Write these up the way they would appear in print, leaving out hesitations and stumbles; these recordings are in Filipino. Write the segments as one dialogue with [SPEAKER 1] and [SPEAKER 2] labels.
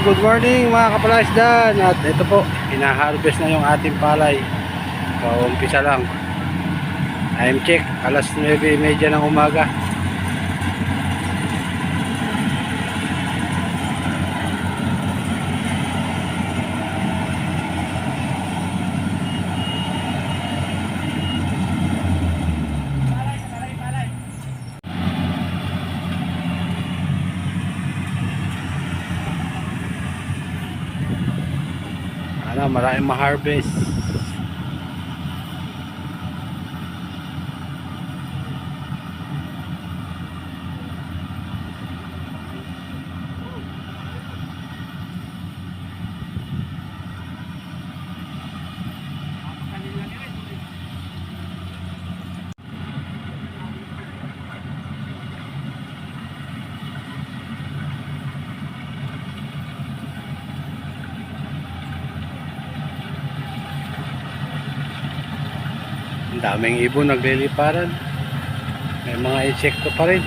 [SPEAKER 1] good morning mga kapalaisdan. At ito po, ina-harvest na yung ating palay. Umpisa lang. Time check, alas 9:30 ng umaga. Maraming ma-harvest. Ang daming ibon nagliliparan. May mga insekto pa rin.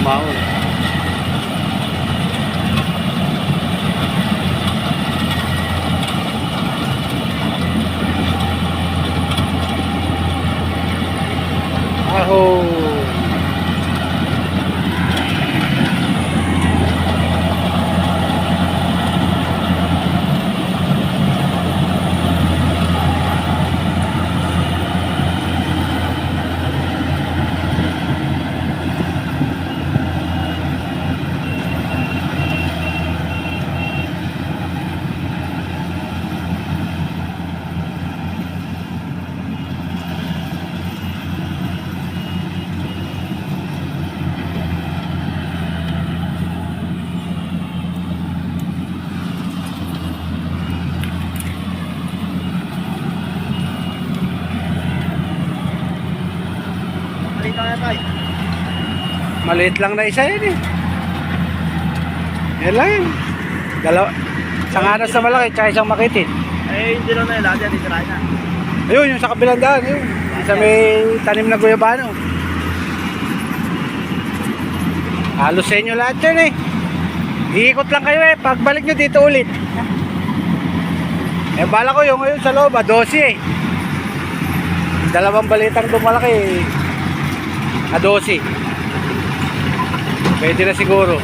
[SPEAKER 1] Maul. Aho. Maliit lang na isa yun eh. Yan lang yun. Dalawa. Isang anas na malaki, tsaka isang makitin.
[SPEAKER 2] Eh, hindi lang na yun. Lahat yan, itirahin na.
[SPEAKER 1] Ayun, yung sa kabilang daan. Yun. Sa may tanim na guyabano. Halos sa inyo lahat yun eh. Iikot lang kayo eh. Pagbalik nyo dito ulit. Eh, bala ko yung ngayon sa loob, 12 eh. Dalawang balitang dumalaki eh. 12. Pwede na siguro.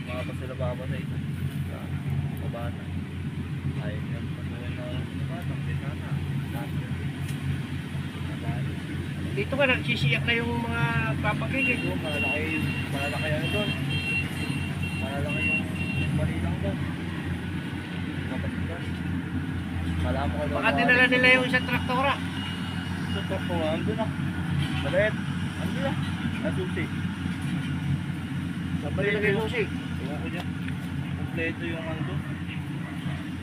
[SPEAKER 2] Mga pa sila babasay ito. Kabata. Ayaw niya. Patuloy na kabata. Sana.
[SPEAKER 1] Dito ka nagsisiyak na yung mga papagigig.
[SPEAKER 2] Malalaki ano doon. Malalaki yung mali lang doon. Kapatid doon. Malaman ko doon.
[SPEAKER 1] Baka dinala nila yung isang traktora.
[SPEAKER 2] Sa traktora, andun na. Maliit. Andun na. Nasusi.
[SPEAKER 1] Sabay lagay susi.
[SPEAKER 2] Ewan ko niya. kompleto yung ano doon.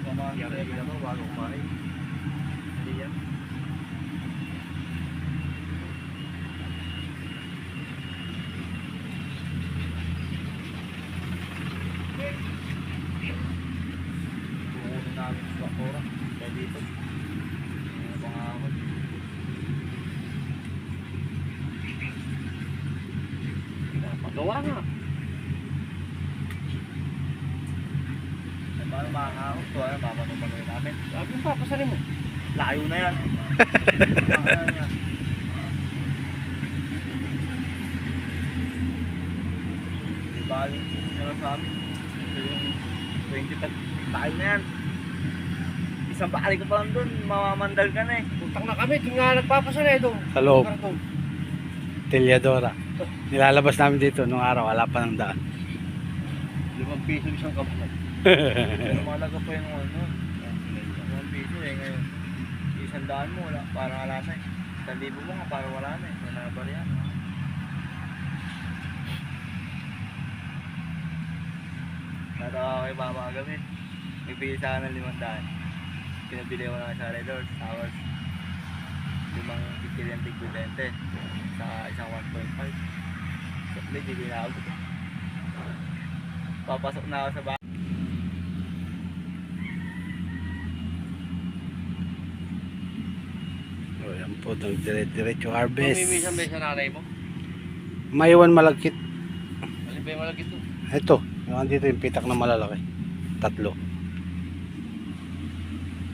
[SPEAKER 2] Pamaster. Hindi naman, bago kumain. Hindi yan. Puhunin namin sa Bakura. Kaya dito. Mga pangahon. Magawa nga. Paano makakahon? Ito ay mamanong-manoy namin. Sabi mo pa, pasarin mo. Layo na yan. Layo na yan. Di ba yung ano sa amin? Ito yung 25. Layo na yan. Isang bakali ko pa lang doon, mamamandal ka na eh.
[SPEAKER 3] Puntang na kami, yung nga nagpapasanay doon.
[SPEAKER 1] Sa loob. Telyadora. Nilalabas namin dito nung araw, wala pa ng daan.
[SPEAKER 2] 5 piso isang kapatid. Pero malaga pa yung ano. 5 piso eh ngayon. Isang daan mo, wala, parang wala na eh. 1,000 mo nga, parang wala na eh. Nanabar yan. Natawa ko kay mama kagabi. Nagbigay sa akin ng 500. Pinabili ko na sa Redor. Tapos, 5 kikilantig budente. Sa isang 1.5. So, hindi binabot. Papasok na ako sa bahay.
[SPEAKER 1] O yan po, dire-diretso harvest.
[SPEAKER 3] Mamimisan ba sa nanay mo?
[SPEAKER 1] Maiwan malagkit.
[SPEAKER 3] Alin ba yung malagit to?
[SPEAKER 1] Ito, yung andito yung pitak na malalaki. 3.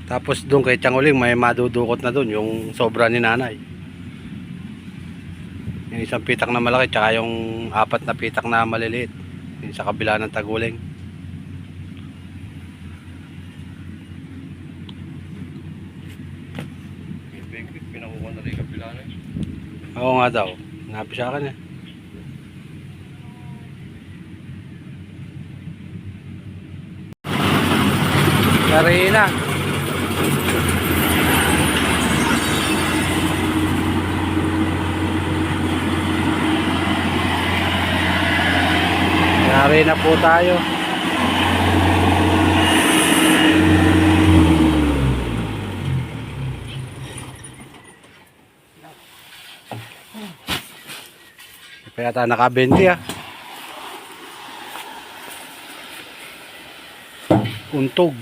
[SPEAKER 1] Tapos doon kay Tianguling may madudukot na doon yung sobra ni nanay. Yung isang pitak na malaki tsaka yung 4 na pitak na maliliit. Yung sa kabila ng Taguling.
[SPEAKER 3] Pinakuha na rin kapila na eh.
[SPEAKER 1] Oo nga daw. Nabi sa akin eh. Yari na. Yari na po tayo. Kaya yata naka-20 ah. Untog.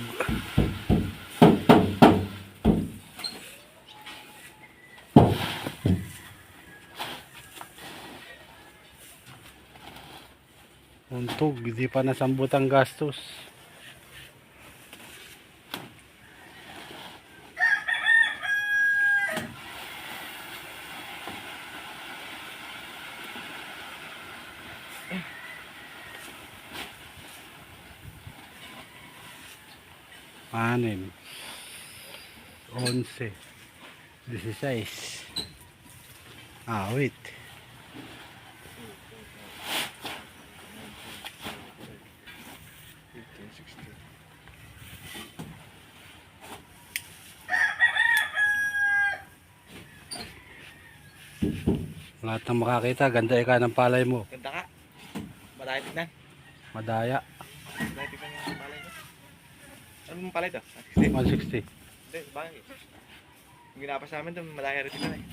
[SPEAKER 1] Untog, hindi pa nasambot ang gastos. Anim, 11, 16. Wait. Lahat ng makakita, ganda ika ng palay mo.
[SPEAKER 2] Ganda ka. Madaya tignan.
[SPEAKER 1] Madaya,
[SPEAKER 2] Madaya tignan yung palay ko. Ano mong palay to?
[SPEAKER 1] 160.
[SPEAKER 2] Hindi, bagay. Yung ginapas namin ito, madaya rin tignan eh.